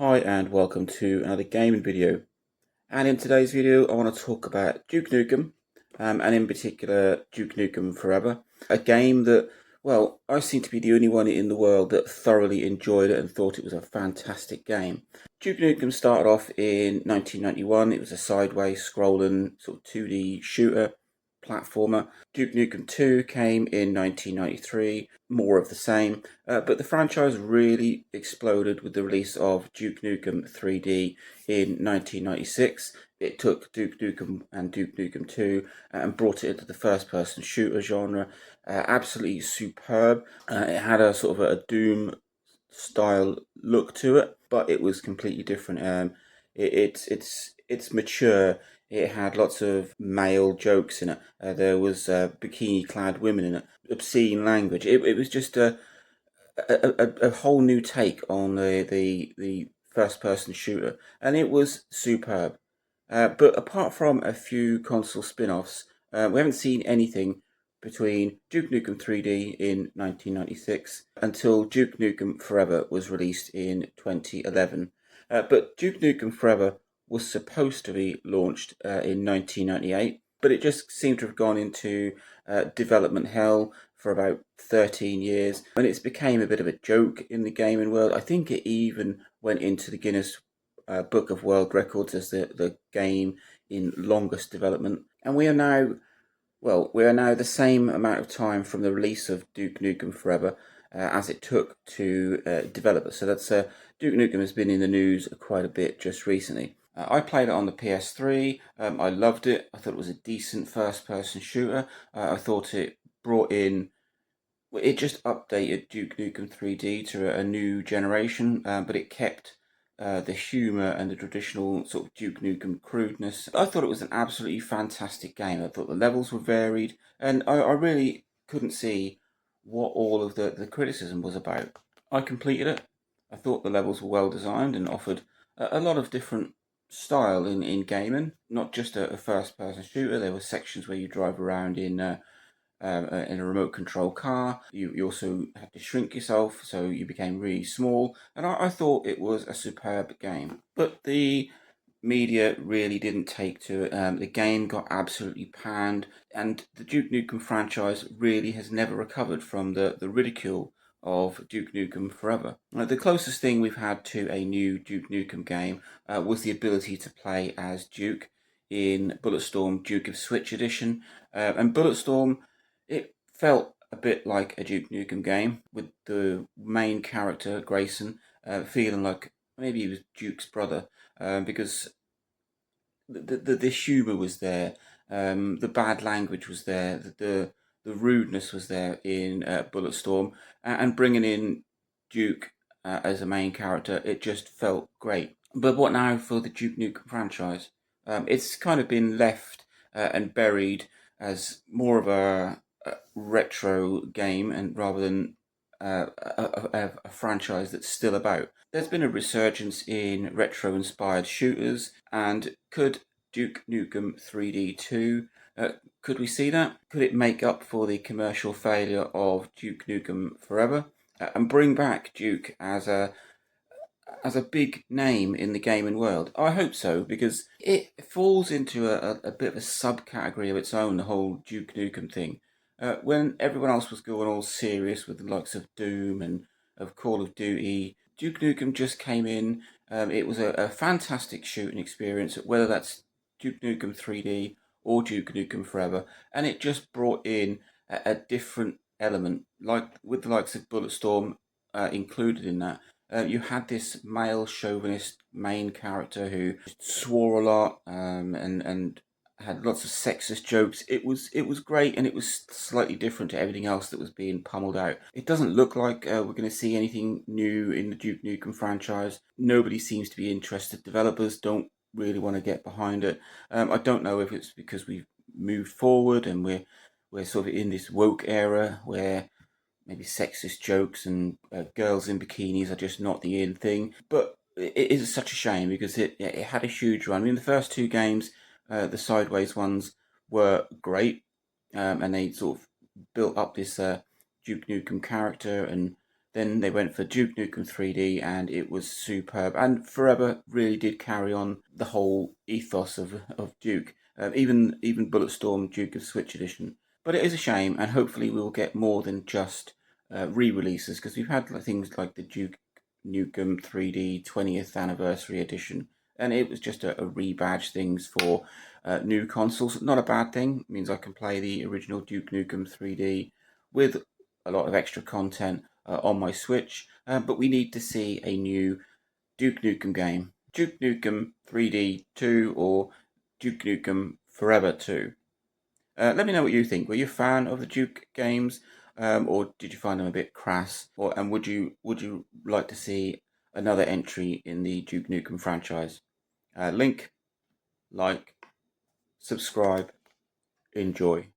Hi and welcome to another gaming video. And in today's video I want to talk about Duke Nukem, and in particular Duke Nukem Forever. A game that, well, I seem to be the only one in the world that thoroughly enjoyed it and thought it was a fantastic game. Duke Nukem started off in 1991. It was a sideways scrolling sort of 2D shooter platformer. Duke Nukem 2 came in 1993, more of the same, but the franchise really exploded with the release of Duke Nukem 3D in 1996. It took Duke Nukem and Duke Nukem 2 and brought it into the first-person shooter genre. Absolutely superb. It had a sort of a Doom style look to it, but it was completely different. It's mature. It had lots of male jokes in it. There was bikini-clad women in it, obscene language. It was just a whole new take on the first-person shooter, and it was superb. But apart from a few console spin-offs, we haven't seen anything between Duke Nukem 3D in 1996 until Duke Nukem Forever was released in 2011. But Duke Nukem Forever was supposed to be launched in 1998, but it just seemed to have gone into development hell for about 13 years, and it's became a bit of a joke in the gaming world. I think it even went into the Guinness Book of World Records as the game in longest development. And we are now the same amount of time from the release of Duke Nukem Forever as it took to develop it. So that's Duke Nukem has been in the news quite a bit just recently. I played it on the PS3. I loved it. I thought it was a decent first-person shooter. I thought it brought in, it just updated Duke Nukem 3D to a new generation, but it kept the humour and the traditional sort of Duke Nukem crudeness. I thought it was an absolutely fantastic game. I thought the levels were varied, and I really couldn't see what all of the criticism was about. I completed it. I thought the levels were well designed and offered a lot of different style in gaming, not just a first-person shooter. There were sections where you drive around in a remote control car. You also had to shrink yourself, so you became really small. And I thought it was a superb game. But the media really didn't take to it. The game got absolutely panned, and the Duke Nukem franchise really has never recovered from the ridicule of Duke Nukem Forever. The closest thing we've had to a new Duke Nukem game was the ability to play as Duke in Bulletstorm Duke of Switch Edition. And Bulletstorm, it felt a bit like a Duke Nukem game, with the main character, Grayson, feeling like maybe he was Duke's brother, because the humour was there, the bad language was there, the rudeness was there in Bulletstorm, and bringing in Duke as a main character, it just felt great. But what now for the Duke Nukem franchise? It's kind of been left and buried as more of a retro game, and rather than a franchise that's still about. There's been a resurgence in retro-inspired shooters, and could Duke Nukem 3D 2, could we see that? Could it make up for the commercial failure of Duke Nukem Forever and bring back Duke as a big name in the gaming world? I hope so, because it falls into a bit of a subcategory of its own, the whole Duke Nukem thing. When everyone else was going all serious with the likes of Doom and of Call of Duty, Duke Nukem just came in. It was a fantastic shooting experience, whether that's Duke Nukem 3D or Duke Nukem Forever, and it just brought in a different element, like with the likes of Bulletstorm included in that. You had this male chauvinist main character who swore a lot, and had lots of sexist jokes. It was great, and it was slightly different to everything else that was being pummeled out. It doesn't look like we're going to see anything new in the Duke Nukem franchise. Nobody seems to be interested. Developers don't really want to get behind it. I don't know if it's because we've moved forward and we're sort of in this woke era where maybe sexist jokes and girls in bikinis are just not the in thing. But it is such a shame because it had a huge run. I mean, the first two games, the sideways ones, were great, and they sort of built up this Duke Nukem character and Then they went for Duke Nukem 3D, and it was superb. And Forever really did carry on the whole ethos of Duke, even Bulletstorm Duke of Switch Edition. But it is a shame, and hopefully we will get more than just re-releases, because we've had things like the Duke Nukem 3D 20th Anniversary Edition, and it was just a rebadge things for new consoles. Not a bad thing. It means I can play the original Duke Nukem 3D with a lot of extra content on my Switch. But we need to see a new Duke Nukem game. Duke Nukem 3D 2 or Duke Nukem Forever 2. Let me know what you think. Were you a fan of the Duke games, or did you find them a bit crass? And would you like to see another entry in the Duke Nukem franchise? Link, like, subscribe, enjoy.